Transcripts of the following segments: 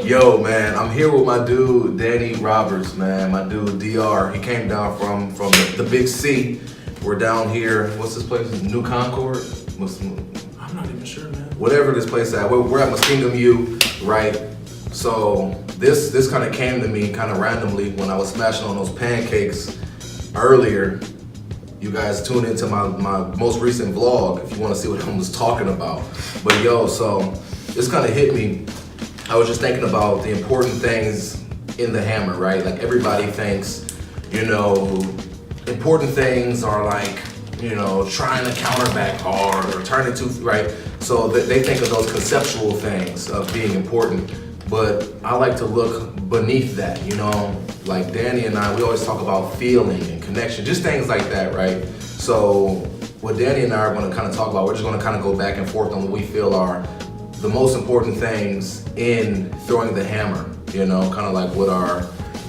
Yo, man, I'm here with my dude, Danny Roberts, man. My dude, DR. He came down from the Big C. We're down here, what's this place? New Concord? I'm not even sure, man. Whatever this place at. We're at Muskingum U, right? So this kind of came to me kind of randomly when I was smashing on those pancakes earlier. You guys tune into my most recent vlog if you want to see what I was talking about. But yo, so this kind of hit me. I was just thinking about the important things in the hammer, right? Like everybody thinks, you know, important things are like, you know, trying to counter back hard or turn it too, right? So they think of those conceptual things of being important, but I like to look beneath that, you know? Like Danny and I, we always talk about feeling and connection, just things like that, right? So what Danny and I are gonna kind of talk about, we're just gonna kind of go back and forth on what we feel are the most important things in throwing the hammer, you know, kind of like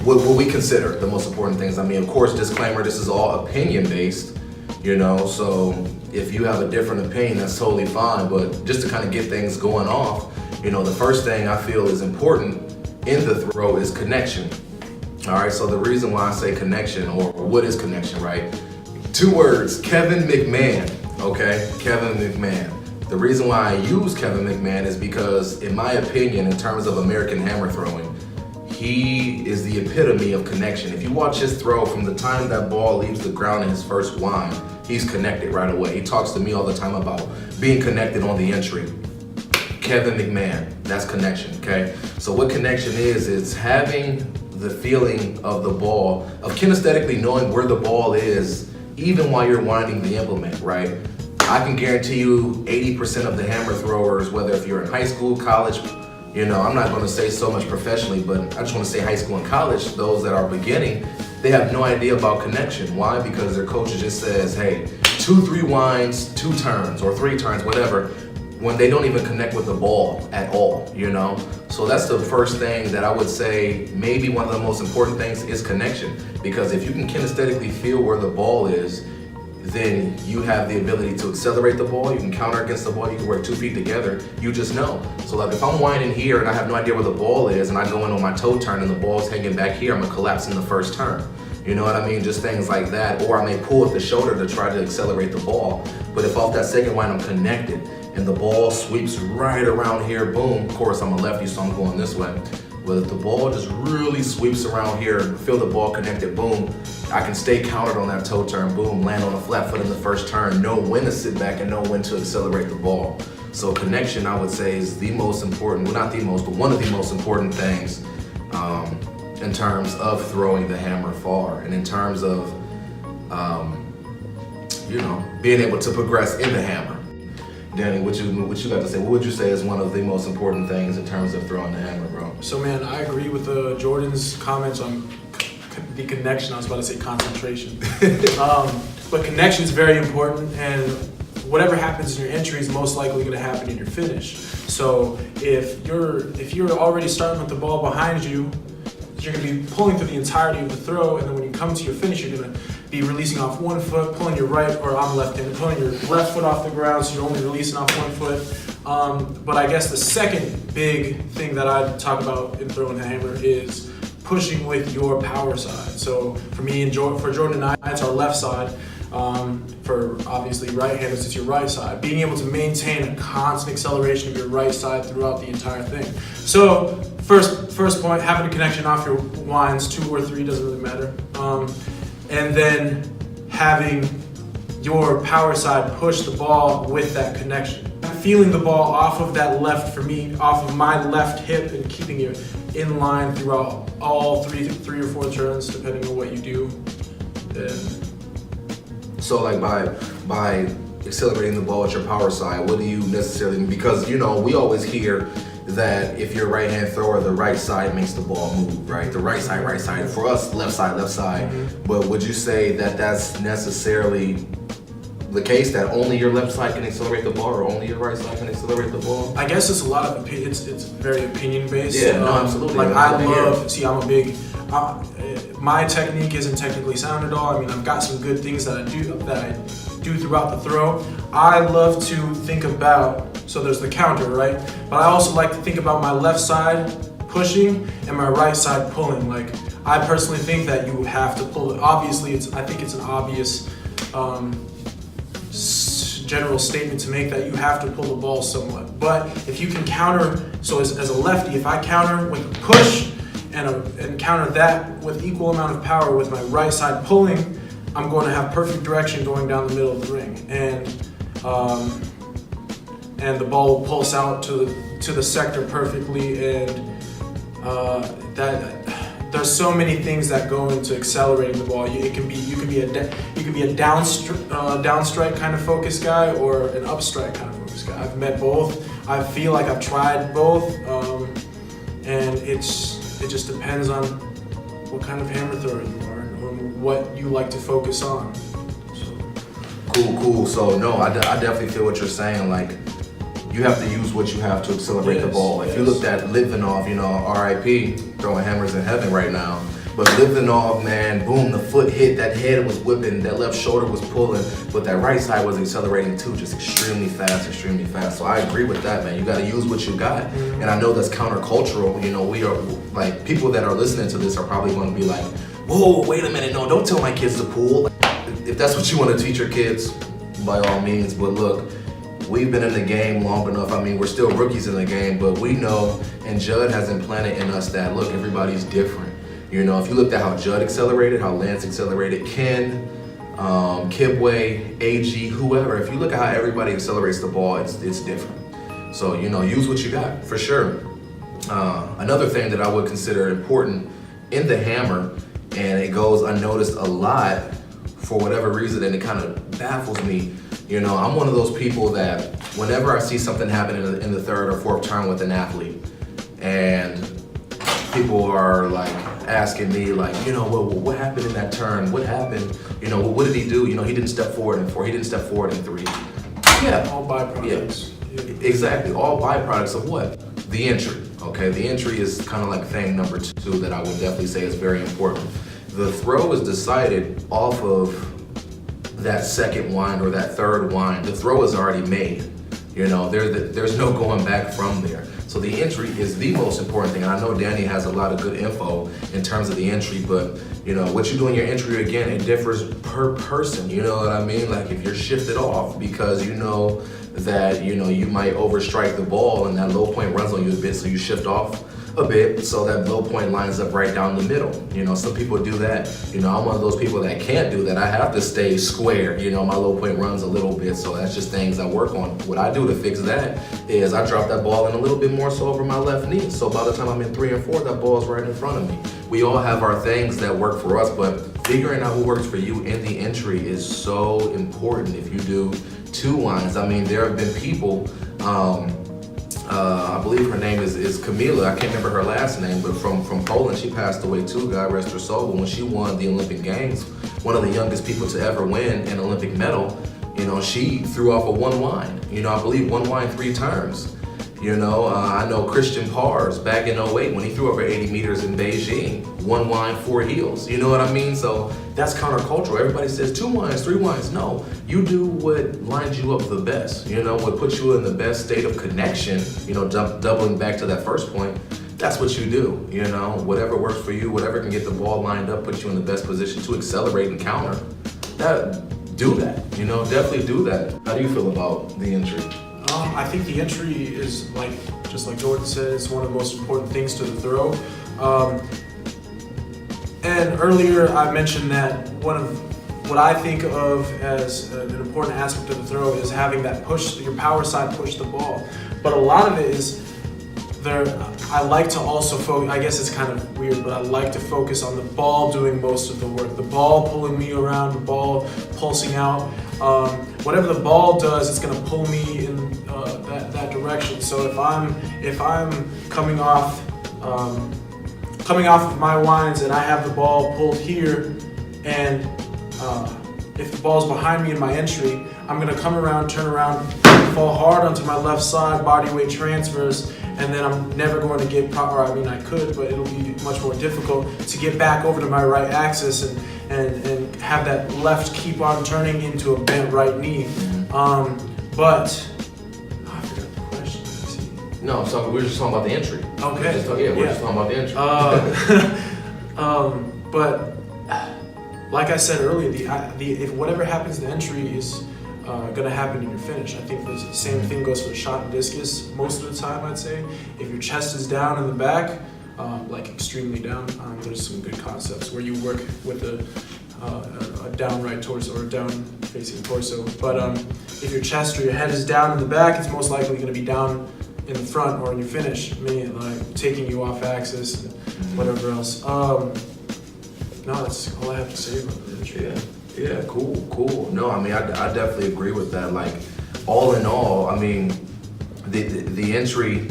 what we consider the most important things. I mean, of course, disclaimer, this is all opinion based, you know, so if you have a different opinion, that's totally fine, but just to kind of get things going off, you know, the first thing I feel is important in the throw is connection. All right, so the reason why I say connection, or what is connection, right? 2 words, Kevin McMahon, okay? Kevin McMahon. The reason why I use Kevin McMahon is because, in my opinion, in terms of American hammer throwing, he is the epitome of connection. If you watch his throw from the time that ball leaves the ground in his first wind, he's connected right away. He talks to me all the time about being connected on the entry. Kevin McMahon, that's connection, okay? So what connection is, it's having the feeling of the ball, of kinesthetically knowing where the ball is, even while you're winding the implement, right? I can guarantee you 80% of the hammer throwers, whether if you're in high school, college, you know, I'm not gonna say so much professionally, but I just wanna say high school and college, those that are beginning, they have no idea about connection. Why? Because their coach just says, hey, 2-3 winds, 2 turns, or 3 turns, whatever, when they don't even connect with the ball at all, you know? So that's the first thing that I would say, maybe one of the most important things is connection. Because if you can kinesthetically feel where the ball is, then you have the ability to accelerate the ball, you can counter against the ball, you can work 2 feet together, you just know. So like if I'm winding here and I have no idea where the ball is and I go in on my toe turn and the ball's hanging back here, I'm gonna collapse in the first turn. You know what I mean? Just things like that. Or I may pull at the shoulder to try to accelerate the ball. But if off that second wind I'm connected and the ball sweeps right around here, boom, of course I'm a lefty so I'm going this way. But if the ball just really sweeps around here, feel the ball connected, boom, I can stay countered on that toe turn, boom, land on a flat foot in the first turn, know when to sit back and know when to accelerate the ball. So connection, I would say, is the most important, well not the most, but one of the most important things in terms of throwing the hammer far and in terms of, you know, being able to progress in the hammer. Danny, what you got to say? What would you say is one of the most important things in terms of throwing the hammer, bro? So man, I agree with Jordan's comments on the connection. I was about to say concentration. But connection is very important, and whatever happens in your entry is most likely going to happen in your finish. So if you're already starting with the ball behind you, you're going to be pulling through the entirety of the throw, and then when you come to your finish, you're going to be releasing off 1 foot, pulling your right, or I'm left-handed, pulling your left foot off the ground, so you're only releasing off 1 foot. But I guess the second big thing that I talk about in throwing the hammer is pushing with your power side. So for me and for Jordan and I, it's our left side. For obviously right-handers, it's your right side. Being able to maintain a constant acceleration of your right side throughout the entire thing. So first point, having a connection off your winds, 2 or 3, doesn't really matter. And then having your power side push the ball with that connection. Feeling the ball off of that left, for me, off of my left hip and keeping it in line throughout all 3 or 4 turns, depending on what you do. Then. So like by accelerating the ball with your power side, what do you necessarily mean? Because, you know, we always hear that if you're a right-hand thrower, the right side makes the ball move, right? The right side. For us, left side. Mm-hmm. But would you say that that's necessarily the case, that only your left side can accelerate the ball or only your right side can accelerate the ball? I guess it's a lot of it's very opinion based. Yeah, no, absolutely. Like I'm a big, my technique isn't technically sound at all. I mean, I've got some good things that I do throughout the throw. I love to think about, so there's the counter, right? But I also like to think about my left side pushing and my right side pulling. Like, I personally think that you have to pull it. Obviously, I think it's an obvious general statement to make that you have to pull the ball somewhat. But if you can counter, so as a lefty, if I counter with a push and counter that with equal amount of power with my right side pulling, I'm going to have perfect direction going down the middle of the ring, and the ball will pulse out to the sector perfectly, and there's so many things that go into accelerating the ball. You can be a down strike kind of focus guy or an up strike kind of focus guy. I've met both. I feel like I've tried both, and it just depends on what kind of hammer thrower you are and what you like to focus on. So. Cool. So no, I definitely feel what you're saying. Like, you have to use what you have to accelerate the ball. If you looked at Litvinov, R.I.P., throwing hammers in heaven right now. But Litvinov, man, boom, the foot hit, that head was whipping, that left shoulder was pulling, but that right side was accelerating too, just extremely fast. So I agree with that, man. You got to use what you got. And I know that's countercultural. We are, like, people that are listening to this are probably going to be like, whoa, wait a minute, no, don't tell my kids to pull. If that's what you want to teach your kids, by all means. But look, we've been in the game long enough. I mean, we're still rookies in the game, but we know, and Judd has implanted in us that, look, everybody's different. If you looked at how Judd accelerated, how Lance accelerated, Ken, Kibwe, AG, whoever, if you look at how everybody accelerates the ball, it's different. So, use what you got, for sure. Another thing that I would consider important in the hammer, and it goes unnoticed a lot for whatever reason, and it kind of baffles me. I'm one of those people that whenever I see something happen in the third or fourth turn with an athlete, and people are like asking me like, well, what happened in that turn? What happened? What did he do? He didn't step forward in 4. He didn't step forward in 3. Yeah. All byproducts. Yeah. Exactly. All byproducts of what? The entry. Okay. The entry is kind of like thing number 2 that I would definitely say is very important. The throw is decided off of that second wind or that third wind. The throw is already made. There's no going back from there. So the entry is the most important thing. And I know Danny has a lot of good info in terms of the entry, but what you do in your entry, again, it differs per person. You know what I mean? Like, if you're shifted off because that you might overstrike the ball and that low point runs on you a bit, so you shift off a bit so that low point lines up right down the middle. Some people do that. I'm one of those people that can't do that. I have to stay square. My low point runs a little bit, so that's just things I work on. What I do to fix that is I drop that ball in a little bit more so over my left knee. So by the time I'm in 3 and 4, that ball's right in front of me. We all have our things that work for us, but figuring out what works for you in the entry is so important. If you do 2 winds, I mean, there have been people, I believe her name is Camila. I can't remember her last name, but from Poland. She passed away too, God rest her soul. But when she won the Olympic Games, one of the youngest people to ever win an Olympic medal, she threw off a 1 wind. I believe 1 wind 3 turns. I know Christian Pars back in 08 when he threw over 80 meters in Beijing, 1 wind 4 heels. You know what I mean? So that's countercultural. Everybody says 2 winds, 3 winds. No, you do what lines you up the best. What puts you in the best state of connection. Doubling back to that first point. That's what you do. Whatever works for you, whatever can get the ball lined up, put you in the best position to accelerate and counter. Do that. Definitely do that. How do you feel about the entry? I think the entry is, just like Jordan said, it's one of the most important things to the throw. And earlier I mentioned that one of what I think of as an important aspect of the throw is having that push, your power side push the ball. But a lot of it is I like to also focus, I guess it's kind of weird, but I like to focus on the ball doing most of the work. The ball pulling me around, the ball pulsing out. Whatever the ball does, it's going to pull me in that direction. So if I'm coming off of my winds and I have the ball pulled here, and if the ball's behind me in my entry, I'm going to come around, turn around, fall hard onto my left side, body weight transfers, and then I'm never going to get, I could, but it'll be much more difficult to get back over to my right axis and have that left keep on turning into a bent right knee. But I forgot the question. No, so we were just talking about the entry. Okay. We're just talking about the entry. But like I said earlier, if whatever happens in the entry is gonna happen in your finish. I think the same thing goes for the shot and discus most of the time, I'd say. If your chest is down in the back, like extremely down, there's some good concepts where you work with a downright torso or down facing torso. But if your chest or your head is down in the back, it's most likely gonna be down in the front or in your finish, meaning like taking you off axis and whatever else. No, that's all I have to say about the entry. Yeah, cool. No, I mean, I definitely agree with that. Like, all in all, I mean, the entry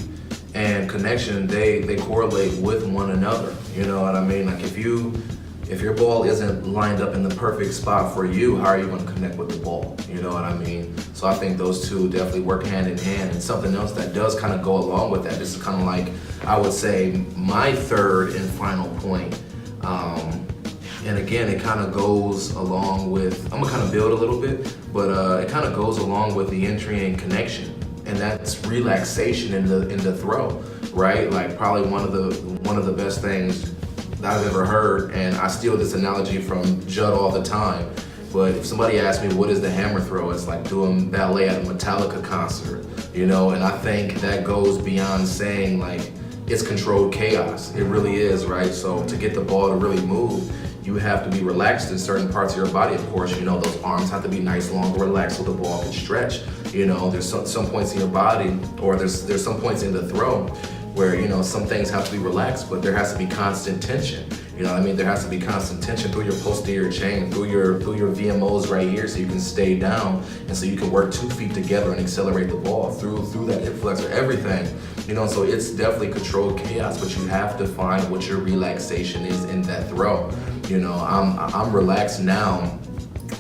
and connection, they correlate with one another. You know what I mean? Like, if your ball isn't lined up in the perfect spot for you, how are you going to connect with the ball? You know what I mean? So I think those two definitely work hand in hand. And something else that does kind of go along with that, this is kind of like, I would say, my third and final point. And again, it kind of goes along with, I'm gonna kind of build a little bit, but it kind of goes along with the entry and connection. And that's relaxation in the throw, right? Like, probably one of the best things that I've ever heard, and I steal this analogy from Judd all the time. But if somebody asks me what is the hammer throw, it's like doing ballet at a Metallica concert, you know? And I think that goes beyond saying like it's controlled chaos. It really is, right? So to get the ball to really move, you have to be relaxed in certain parts of your body, of course. You know, those arms have to be nice, long, relaxed so the ball can stretch. You know, there's some points in your body, or there's some points in the throw where, you know, some things have to be relaxed, but there has to be constant tension. You know what I mean? There has to be constant tension through your posterior chain, through your VMOs right here, so you can stay down and so you can work 2 feet together and accelerate the ball through that hip flexor, everything. You know, so it's definitely controlled chaos, but you have to find what your relaxation is in that throw. You know, I'm relaxed now,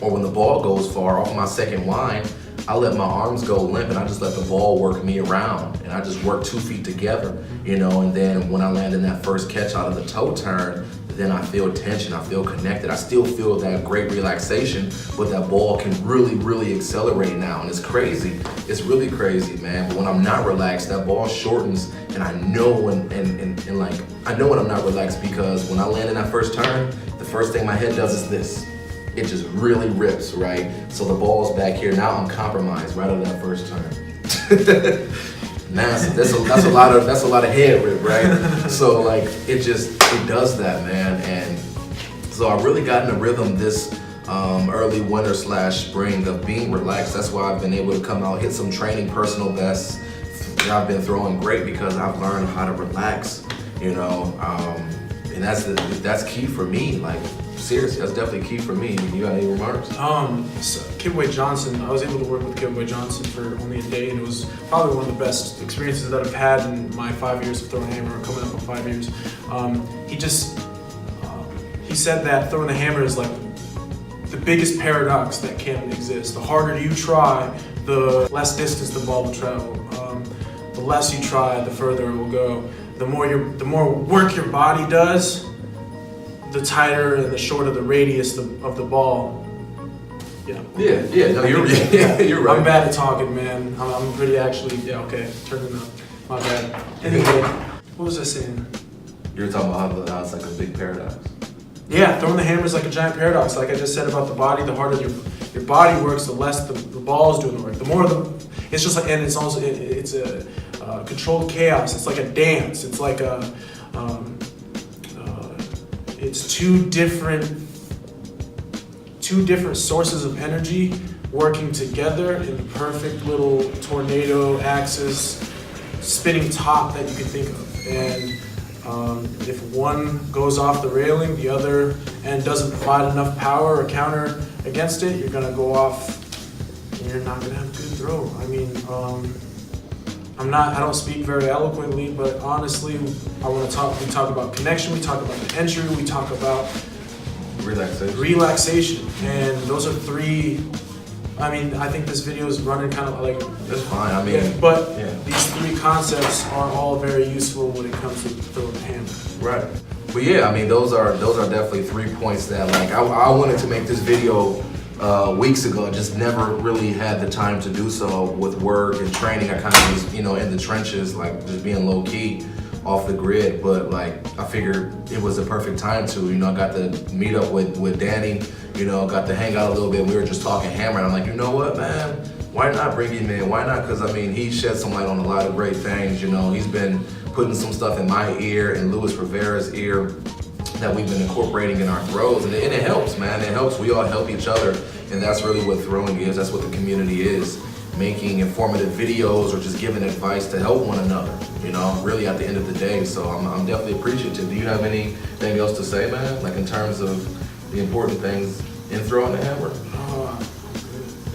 or when the ball goes far off my second line, I let my arms go limp and I just let the ball work me around, and I just work 2 feet together, you know, and then when I land in that first catch out of the toe turn, then I feel tension, I feel connected. I still feel that great relaxation, but that ball can really, really accelerate now. And it's crazy. It's really crazy, man. But when I'm not relaxed, that ball shortens, and I know when, and like, I know when I'm not relaxed, because when I land in that first turn, the first thing my head does is this. It just really rips, right? So the ball's back here. Now I'm compromised right out of that first turn. Now that's a lot of head rip, right? So like it does that, man. And so I really got in a rhythm this early winter / spring of being relaxed. That's why I've been able to come out, hit some training personal bests. I've been throwing great because I've learned how to relax, you know. And that's key for me. Like, seriously, that's definitely key for me. You got any remarks? So Kidway Johnson, I was able to work with Kidway Johnson for only a day, and it was probably one of the best experiences that I've had in my 5 years of throwing the hammer, or coming up on 5 years. He said that throwing the hammer is like the biggest paradox that can exist. The harder you try, the less distance the ball will travel. The less you try, the further it will go. The more work your body does, the tighter and the shorter the radius of the ball. Yeah. No, you're right. I'm bad at talking, man. I'm pretty actually. Yeah. Okay. Turning up. My bad. Anyway, what was I saying? You were talking about how it's like a big paradox. Yeah, throwing the hammer is like a giant paradox. Like I just said about the body, the harder your body works, the less the ball is doing the work. The more it's just like, and it's also it's a controlled chaos. It's like a dance. It's like it's two different sources of energy working together in the perfect little tornado axis spinning top that you can think of. And if one goes off the railing, the other end doesn't provide enough power or counter against it, you're gonna go off and you're not gonna have a good throw. I mean, I don't speak very eloquently, but honestly, we talk about connection, we talk about the entry, we talk about relaxation. And those are three. I mean, I think this video is running kind of like... That's fine, I mean... These three concepts are all very useful when it comes to throwing the hammer. Right. But yeah, I mean, those are definitely 3 points that, like, I wanted to make this video weeks ago. I just never really had the time to do so with work and training. I kind of was, you know, in the trenches, like, just being low-key. off the grid, but like I figured it was the perfect time to, you know, I got to meet up with Danny, you know, got to hang out a little bit. We were just talking hammer, and I'm like, you know what, man, why not bring him in? Why not? Because I mean, he shed some light on a lot of great things. You know, he's been putting some stuff in my ear and Luis Rivera's ear that we've been incorporating in our throws, and it helps, man. It helps. We all help each other, and that's really what throwing is. That's what the community is. Making informative videos or just giving advice to help one another, you know, really at the end of the day. So I'm definitely appreciative. Do you have anything else to say, man? Like in terms of the important things in throwing the hammer?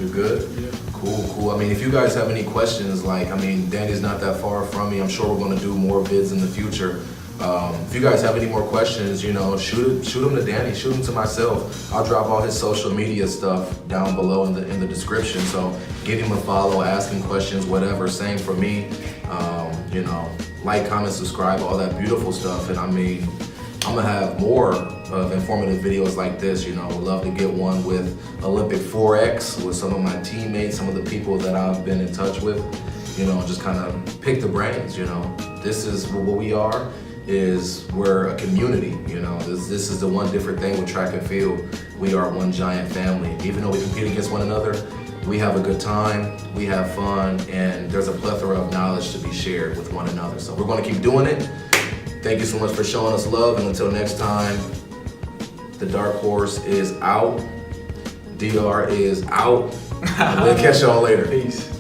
You're good? Yeah. Cool. I mean, if you guys have any questions, like, I mean, Danny's not that far from me. I'm sure we're gonna do more vids in the future. If you guys have any more questions, you know, shoot them to Danny, shoot them to myself. I'll drop all his social media stuff down below in the description. So give him a follow, ask him questions, whatever. Same for me. You know, like, comment, subscribe, all that beautiful stuff. And I mean, I'm gonna have more of informative videos like this. You know, would love to get one with Olympic 4X with some of my teammates, some of the people that I've been in touch with. You know, just kind of pick the brains. You know, this is what we are. We're a community, you know. This is the one different thing with track and field. We are one giant family. Even though we compete against one another, we have a good time, we have fun, and there's a plethora of knowledge to be shared with one another. So we're gonna keep doing it. Thank you so much for showing us love, and until next time, the Dark Horse is out. DR is out. We'll catch y'all later. Peace.